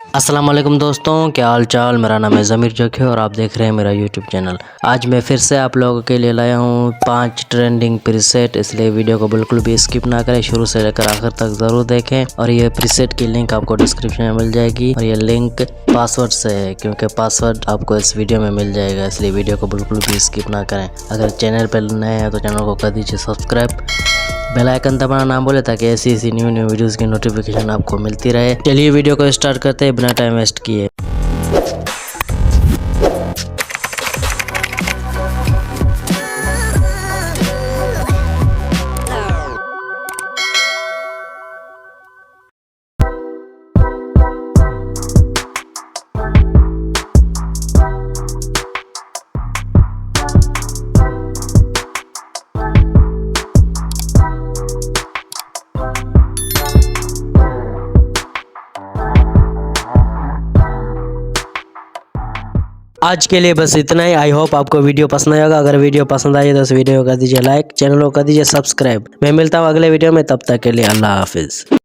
अस्सलाम वालेकुम दोस्तों, क्या हाल चाल। मेरा नाम है ज़मीर जोखी और आप देख रहे हैं मेरा यूट्यूब चैनल। आज मैं फिर से आप लोगों के लिए लाया हूँ 5 ट्रेंडिंग प्रीसेट, इसलिए वीडियो को बिल्कुल भी स्किप ना करें, शुरू से लेकर आखिर तक ज़रूर देखें। और ये प्रीसेट की लिंक आपको डिस्क्रिप्शन में मिल जाएगी और ये लिंक पासवर्ड से है, क्योंकि पासवर्ड आपको इस वीडियो में मिल जाएगा, इसलिए वीडियो को बिल्कुल भी स्किप ना करें। अगर चैनल पर नए हैं तो चैनल को कर दीजिए सब्सक्राइब, बेल आइकन दबाना ना भूले ताकि ऐसी न्यू वीडियोस की नोटिफिकेशन आपको मिलती रहे। चलिए वीडियो को स्टार्ट करते हैं बिना टाइम वेस्ट किए। आज के लिए बस इतना ही। आई होप आपको वीडियो पसंद आएगा। अगर वीडियो पसंद आई तो इस वीडियो को कर दीजिए लाइक, चैनल को कर दीजिए सब्सक्राइब। मैं मिलता हूँ अगले वीडियो में, तब तक के लिए अल्लाह हाफिज़।